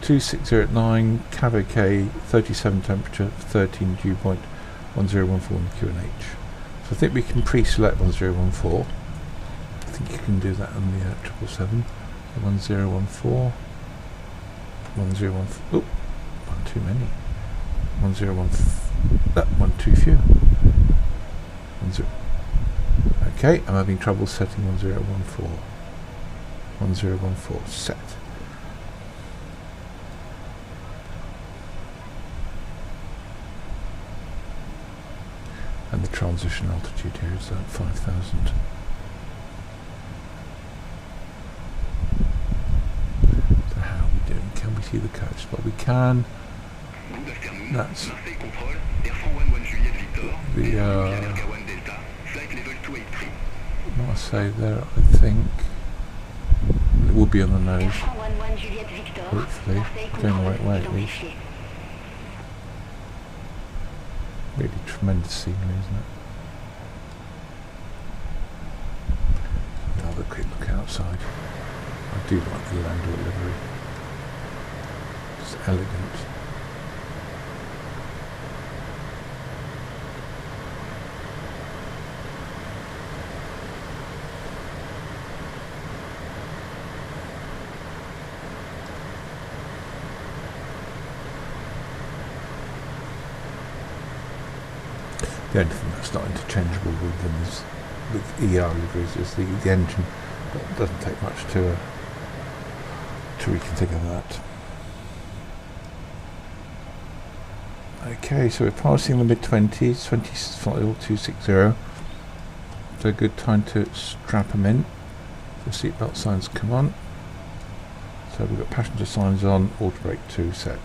2608 at 9, Cav OK, 37 temperature, 13 dew point, 1014 in the QNH. So I think we can pre-select 1014. I think you can do that on the 777. 1014. 1014. Oh, one too many. 1014. That one too few. 10. Okay, I'm having trouble setting 1014. 1014 set. And the transition altitude here is at 5,000. So how are we doing? Can we see the coast? Well, we can. That's the Marseille there, I think. It will be on the nose, hopefully. Going the right way at least. Really tremendous scenery, isn't it? Another quick look outside. I do like the landau livery. It's elegant. The only thing that's not interchangeable with them is with ER liveries is the engine, but it doesn't take much to reconfigure that. Okay, so we're passing the mid-20s, 260. So a good time to strap them in. The seatbelt signs come on. So we've got passenger signs on, auto brake 2 set.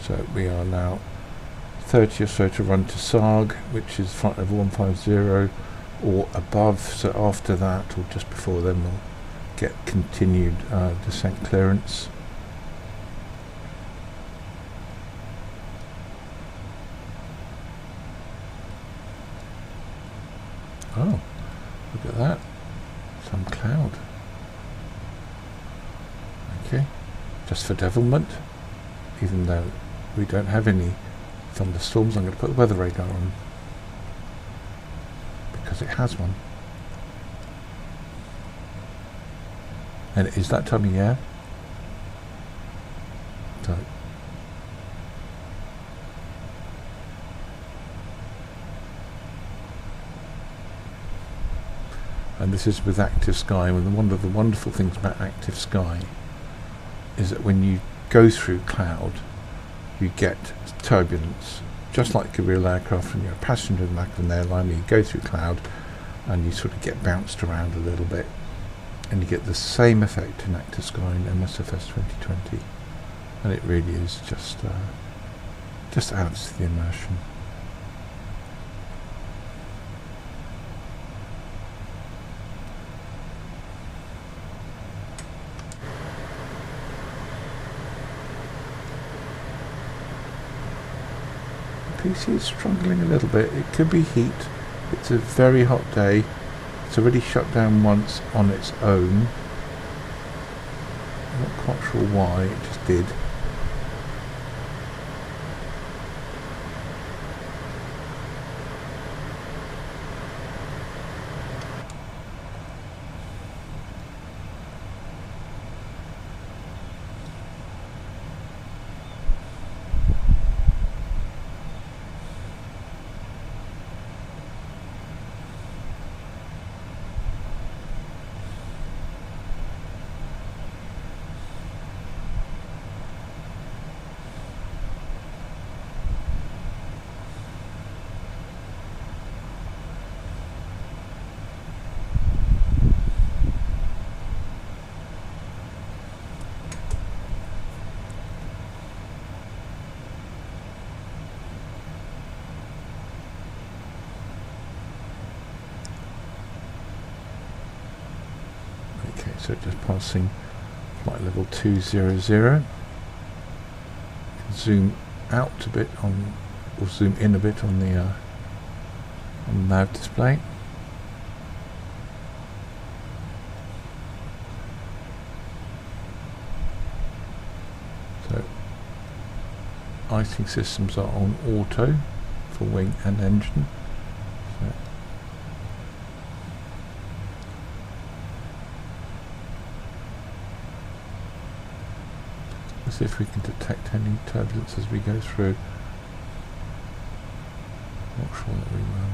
So we are now 30 or so to run to Sarg, which is flight level 150 or above. So after that, or just before then, we'll get continued descent clearance. Oh, look at that. Some cloud. Okay, just for devilment, even though we don't have any thunderstorms. I'm going to put the weather radar on because it has one, and it is that time of year. So and this is with active sky, and one of the wonderful things about active sky is that when you go through cloud, you get turbulence, just like a real aircraft when you're a passenger in the back of an airline. You go through cloud and you sort of get bounced around a little bit, and you get the same effect in active sky in MSFS2020, and it really is just adds to the immersion. PC is struggling a little bit. It could be heat. It's a very hot day. It's already shut down once on its own. I'm not quite sure why, it just did. Okay, so just passing flight level 200. Zoom out a bit on, or zoom in a bit on the nav display. So icing systems are on auto for wing and engine. So let's see if we can detect any turbulence as we go through. Not sure that we will.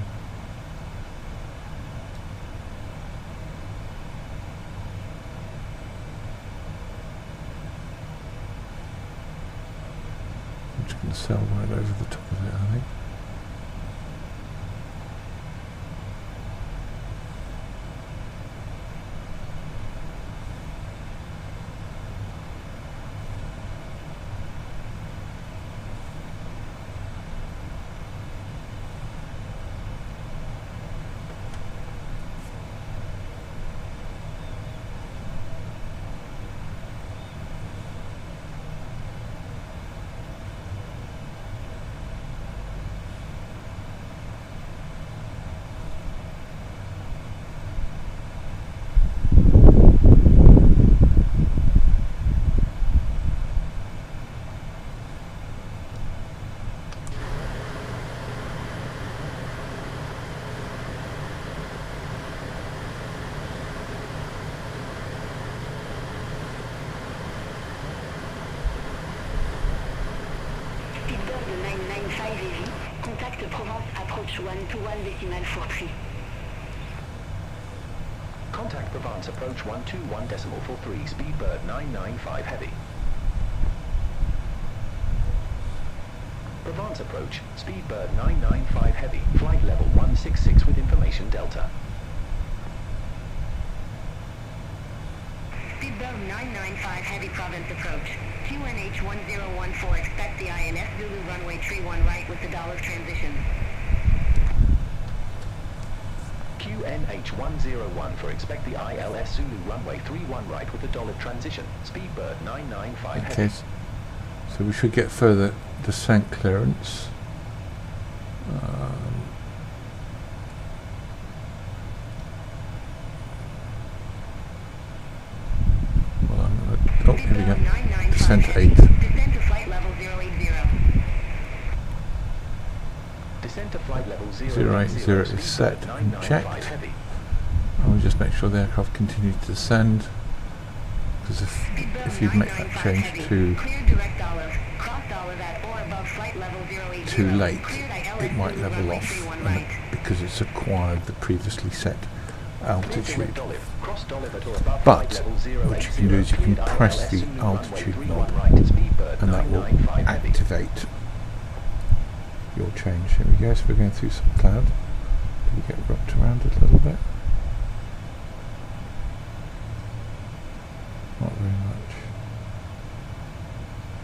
I'm just going to sail right over the top of it, I think. Contact Provence approach 121 43. Contact Provence approach 121.43, speedbird 995 heavy. Provence approach, speedbird 995 heavy, flight level 166 with information Delta. Speedbird 995 heavy Provence approach. QNH 1014, expect the INS Zulu runway 31 right with the dollar transition. QNH 101 for expect the ILS Zulu runway 31 right with the dollar transition. Speedbird 995 heavy. Okay, so we should get further descent clearance. Well, I'm going to, oh, here we go. Descent 8. Descend to flight level 080. Descent to flight level 080 is set and checked. And we'll just make sure the aircraft continues to descend, because if you make that change too late, it might level off, and because it's acquired the previously set altitude. Crossed Olivet or above But flight level what you can do is you can press the altitude knob and that will activate your change. Here we go, so we're going through some cloud. Do we get rocked around a little bit? Not very much.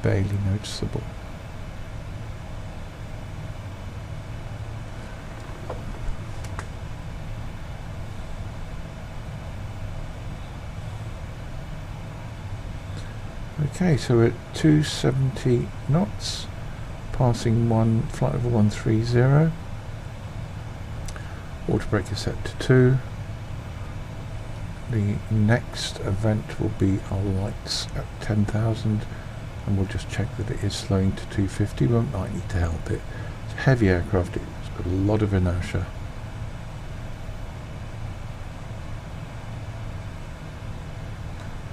Barely noticeable. Okay, so we're at 270 knots, passing flight level 130. Water brake is set to 2. The next event will be our lights at 10,000, and we'll just check that it is slowing to 250. We might need to help it. It's a heavy aircraft, it's got a lot of inertia.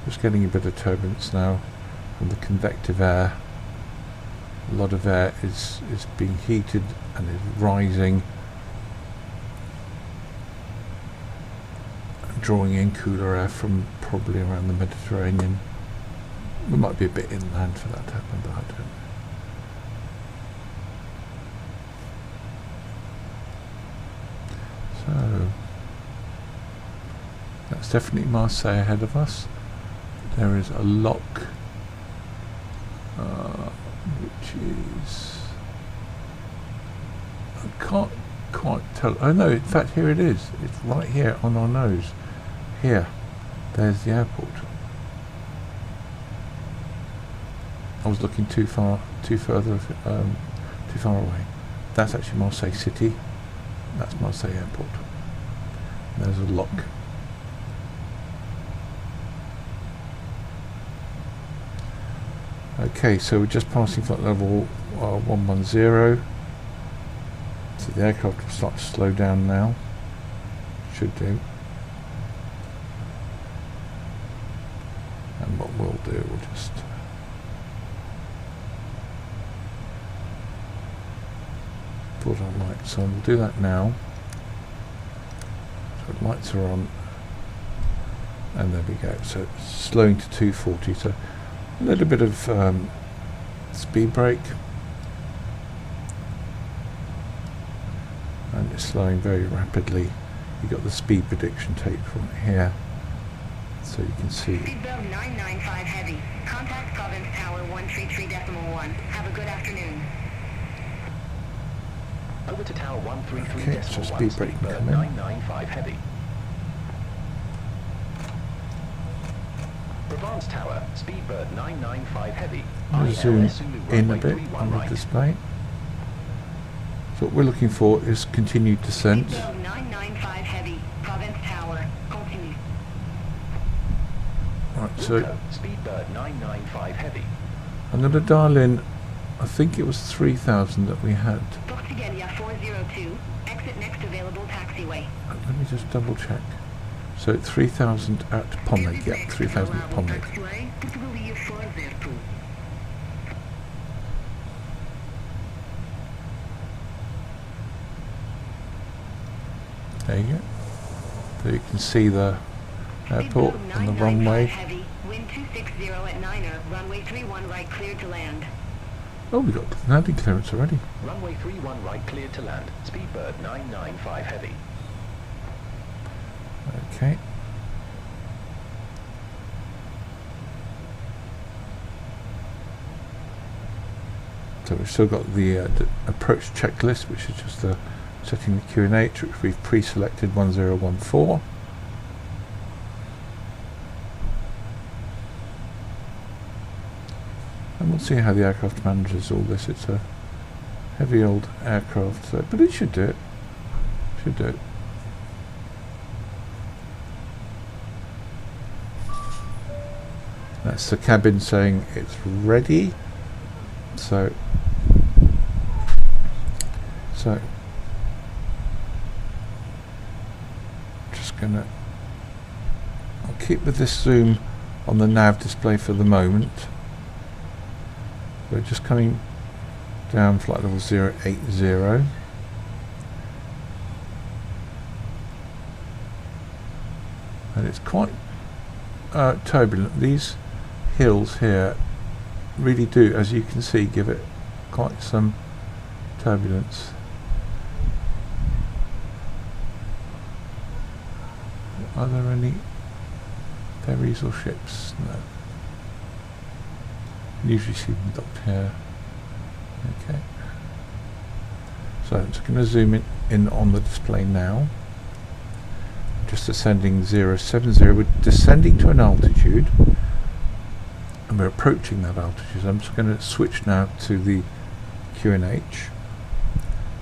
Just getting a bit of turbulence now from the convective air. A lot of air is being heated and is rising, drawing in cooler air from probably around the Mediterranean. We might be a bit inland for that to happen, but I don't know. So that's definitely Marseille ahead of us. There is a lock, which is, I can't quite tell. Oh no, in fact here it is. It's right here on our nose. Here, there's the airport. I was looking too far away. That's actually Marseille City. That's Marseille Airport. And there's a lock. Okay, so we're just passing flight level 110. So the aircraft will start to slow down now. Should do. And what we'll do, we'll just put our lights on. We'll do that now. So the lights are on. And there we go. So it's slowing to 240. So a little bit of speed brake, and it's slowing very rapidly. You've got the speed prediction tape right here, so you can see. Speedboat 995 heavy. Contact Province Tower 133.1. Have a good afternoon. Over to Tower 133.1. Okay, so speed brake can come in. 995 heavy. Provence Tower, Speedbird 995 heavy. I'll zoom in a bit on the display. So what we're looking for is continued descent. Speedboat 995 heavy. Province Tower. Continue. Right, so Speedbird 995 heavy. I'm going to dial in, I think it was 3,000 that we had. Portugalia 402. Exit next available taxiway. Let me just double check. So 3,000 at Pmdg, yeah, 3,000 at Pmdg. Portugalia 402. There you go. So you can see the airport and the runway. Heavy. Wind 260 at Niner. Runway 31 right cleared to land. Oh, we got landing clearance already. Runway 31 right cleared to land. Speedbird 995 heavy. Okay. So we've still got the approach checklist, which is just setting the QNH, which we've pre-selected 1014. And we'll see how the aircraft manages all this. It's a heavy old aircraft, so, but it should do it. Should do it. That's the cabin saying it's ready. So just gonna, I'll keep with this zoom on the nav display for the moment. We're just coming down flight level 080. and it's quite turbulent. These hills here really do, as you can see, give it quite some turbulence. Are there any ferries or ships? No. You usually see them docked here. Okay. So I'm just going to zoom in on the display now. Just ascending 070. We're descending to an altitude, and we're approaching that altitude. I'm just going to switch now to the QNH,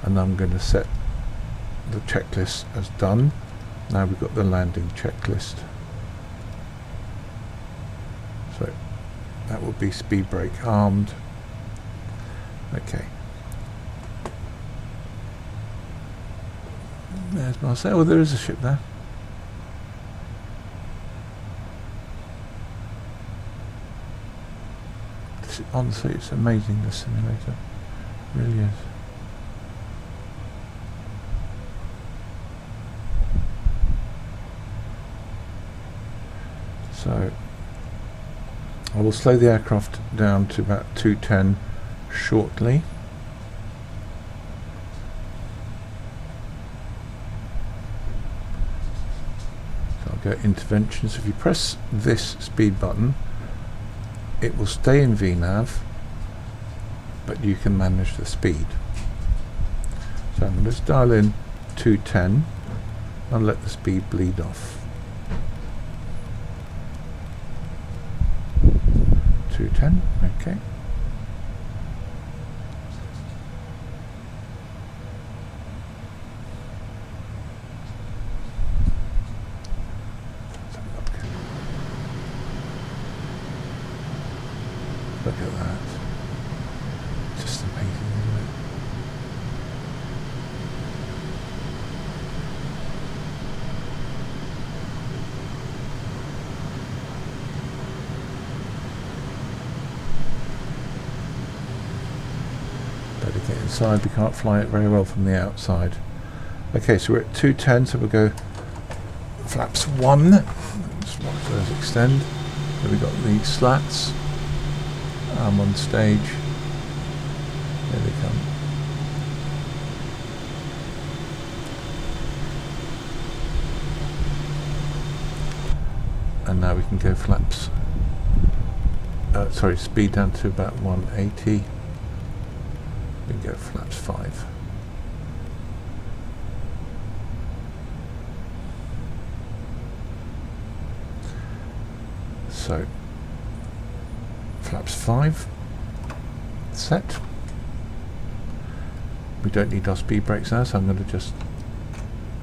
and I'm going to set the checklist as done. Now we've got the landing checklist. So that will be speed brake armed. Okay. There's Marseille. Oh, there is a ship there. This, honestly, it's amazing, this simulator. It really is. So I will slow the aircraft down to about 210 shortly. So I'll go interventions. If you press this speed button, it will stay in VNAV, but you can manage the speed. So I'm going to dial in 210 and let the speed bleed off. 210, okay. Look at that. Just amazing, isn't it? Better get inside, we can't fly it very well from the outside. Okay, so we're at 210, so we'll go flaps 1. Just watch those extend. Then we've got the slats. I'm on stage. There they come. And now we can go flaps. Sorry, speed down to about 180. We can go flaps 5. So flaps 5 set. We don't need our speed brakes now, so I'm going to just,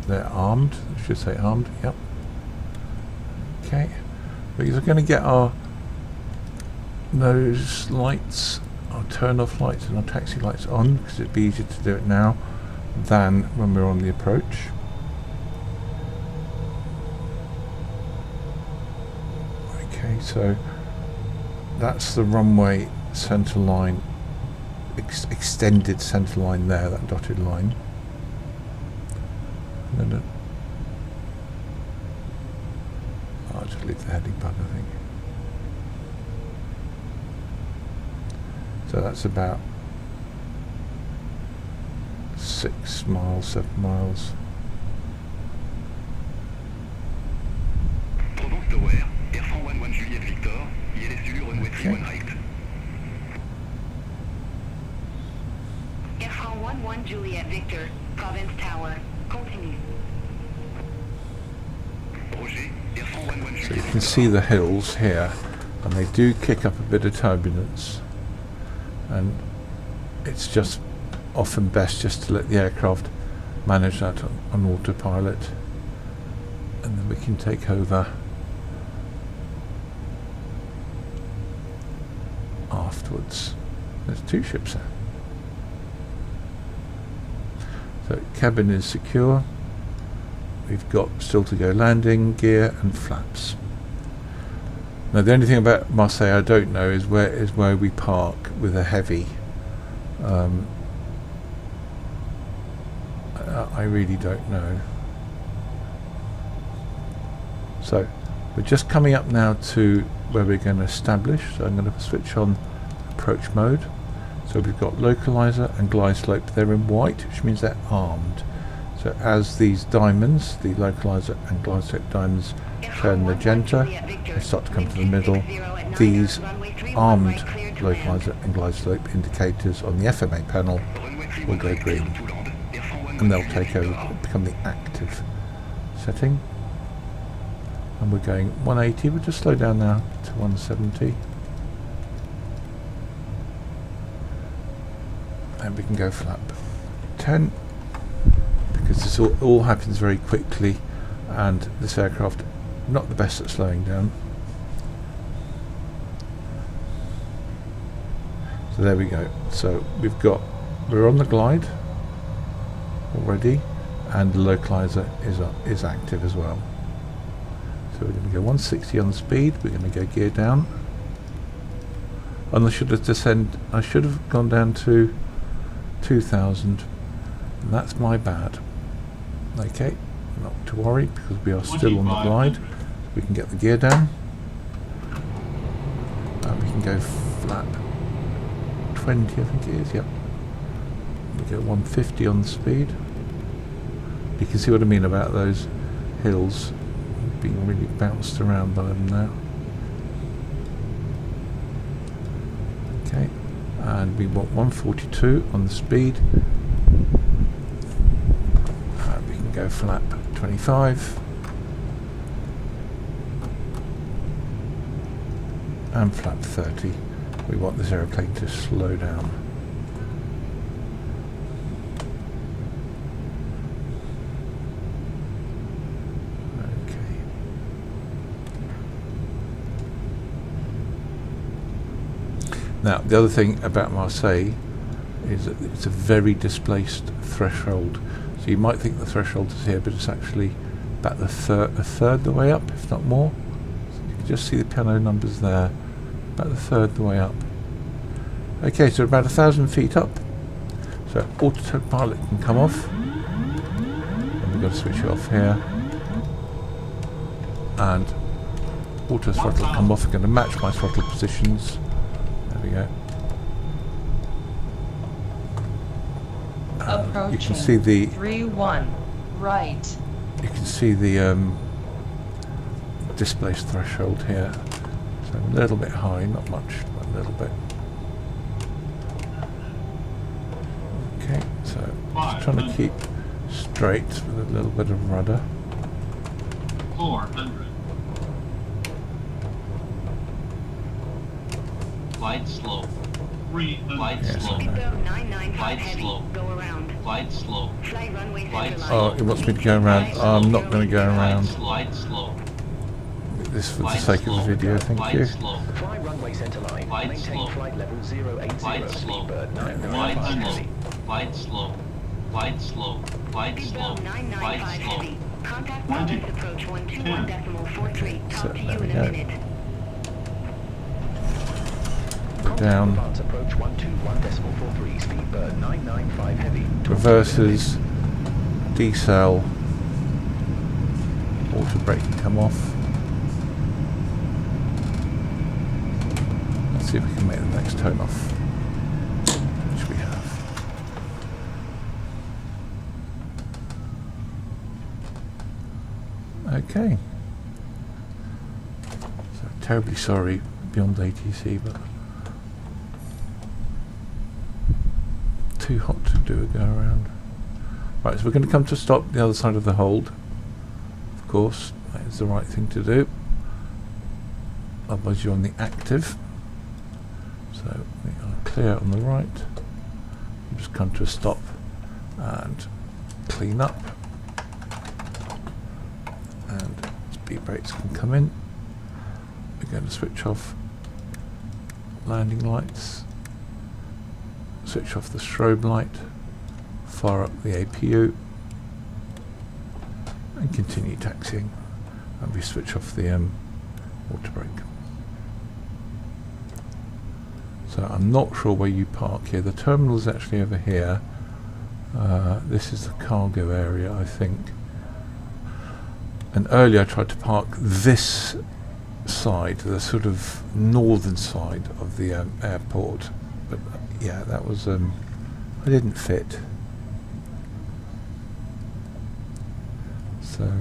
they're armed, I should say armed, yep. Okay, we're going to get our nose lights, our turn off lights and our taxi lights on, because it'd be easier to do it now than when we're on the approach. Okay, so that's the runway centre line, extended centre line there, that dotted line. And then I'll just leave the heading button, I think. So that's about 6 miles, 7 miles. Provence Tower, Air France 11 Juliet Victor, ILS Zulu runway 31 right. Air France 11 Juliet Victor, Provence Tower. Continue. Roger, Air France 11 So Juliet you can see the hills here, and they do kick up a bit of turbulence, and it's just often best just to let the aircraft manage that on autopilot, and then we can take over afterwards. There's 2 ships there. So cabin is secure. We've got still to go landing gear and flaps. Now the only thing about Marseille I don't know is where we park with a heavy. I really don't know. So we're just coming up now to where we're going to establish. So I'm going to switch on approach mode. So we've got localizer and glide slope. They're in white, which means they're armed. So as these diamonds, the localizer and glide slope diamonds, turn magenta and start to come to the middle, these armed localizer and glide slope indicators on the FMA panel will go green, and they'll take over, become the active setting. And we're going 180. We'll just slow down now to 170, and we can go flap 10, because this all happens very quickly, and this aircraft not the best at slowing down. So there we go. So we're on the glide already, and the localizer is active as well. So we're going to go 160 on the speed. We're going to go gear down, and I should have gone down to 2000, and that's my bad. Okay, not to worry, because we are still on the glide. We can get the gear down, and we can go flap 20, I think it is. Yep. We go 150 on the speed. You can see what I mean about those hills being really bounced around by them now. Okay, and we want 142 on the speed. And we can go flap 25. And flap 30. We want this aeroplane to slow down. Okay. Now, the other thing about Marseille is that it's a very displaced threshold. So you might think the threshold is here, but it's actually about a third the way up, if not more. So you can just see the piano numbers there. About a third the way up. Okay, so about 1,000 feet up. So autopilot can come off. And we've got to switch it off here. And auto throttle come off. I'm going to match my throttle positions. There we go. Approaching. You can see the 3-1 right. You can see the displaced threshold here. So a little bit high, not much, but a little bit. Okay, so just trying to keep straight with a little bit of rudder. 400. Glide slow. 300. Glide slow. Glide slow. Go around. Glide slow. Fly runway Glide center slow. Oh, it wants me to go around. Oh, I'm not going to go around. Glide slow. This for the sake of the video, thank you. Fly runway center line. Glide Maintain slow. flight level 080. Glide slow. Speedbird Glide 995 slow. heavy. Glide slow. Glide slow. Glide slow. Speedbird 995 Glide slow. heavy. Contact Province approach 121.43. So Talk to you there we in a go. minute. We're down. Advance approach 121.43. Speedbird 995 heavy. Reverses. Decel. Auto brake can come off. Let's see if we can make the next turn off. Which we have. Okay. So terribly sorry beyond ATC, but too hot to do a go around. Right, so we're going to come to a stop the other side of the hold. Of course, that is the right thing to do. Otherwise you're on the active. So we are clear on the right. We'll just come to a stop and clean up. And speed brakes can come in. We're going to switch off landing lights. Switch off the strobe light. Fire up the APU. And continue taxiing. And we switch off the auto brake. So I'm not sure where you park here. The terminal is actually over here. This is the cargo area, I think. And earlier I tried to park this side, the sort of northern side of the airport, but yeah, that was I didn't fit. So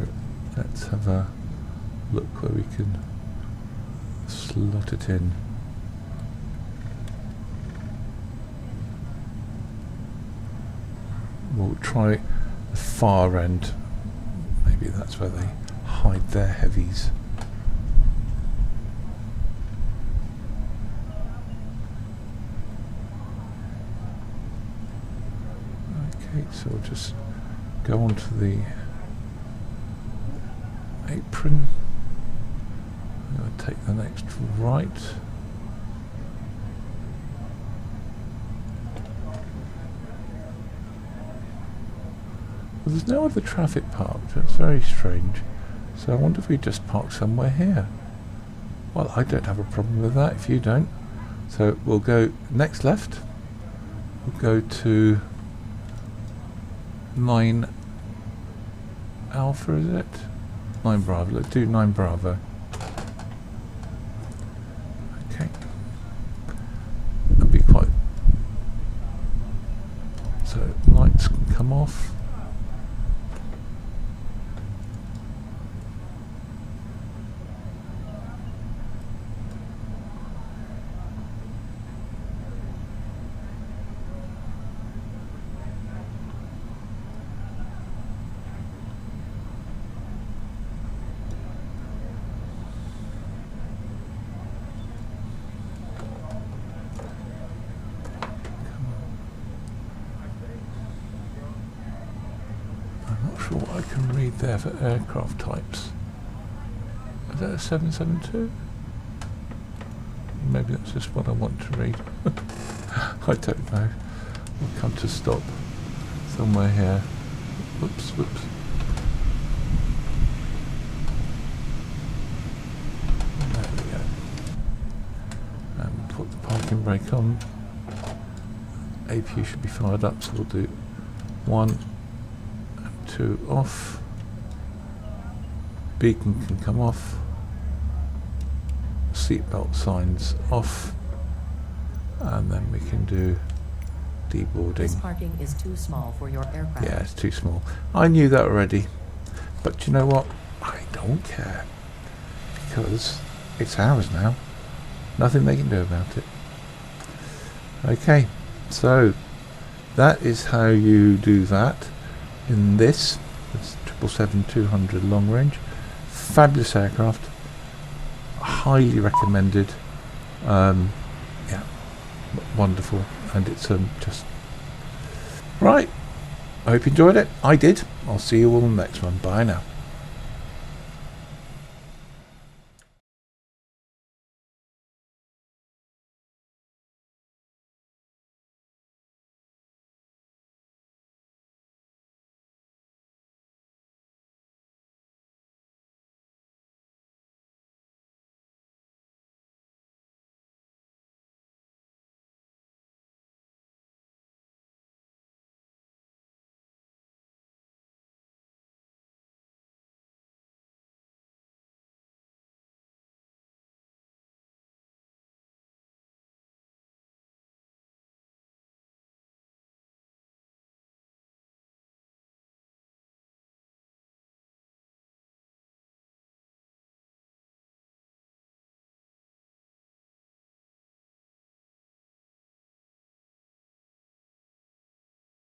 let's have a look where we can slot it in. We'll try the far end. Maybe that's where they hide their heavies. Okay, so we'll just go onto the apron. I'm going to take the next right. Well, there's no other traffic parked. That's very strange. So I wonder if we just park somewhere here. Well, I don't have a problem with that if you don't. So we'll go next left. We'll go to 9 Alpha, is it? 9 Bravo. Let's do 9 Bravo. Okay. That'd be quite... So lights can come off. Sure what I can read there for aircraft types. Is that a 772? Maybe that's just what I want to read. I don't know. We'll come to stop somewhere here. Whoops, whoops. There we go. And put the parking brake on. APU should be fired up, so we'll do 1 and 2 off. Beacon can come off. Seatbelt signs off. And then we can do deboarding. This parking is too small for your aircraft. Yeah, it's too small. I knew that already. But you know what? I don't care. Because it's ours now. Nothing they can do about it. Okay, so that is how you do that in this 777-200 long range. Fabulous aircraft. Highly recommended. Yeah, wonderful. And it's just right. I hope you enjoyed it. I did. I'll see you all in the next one. Bye now.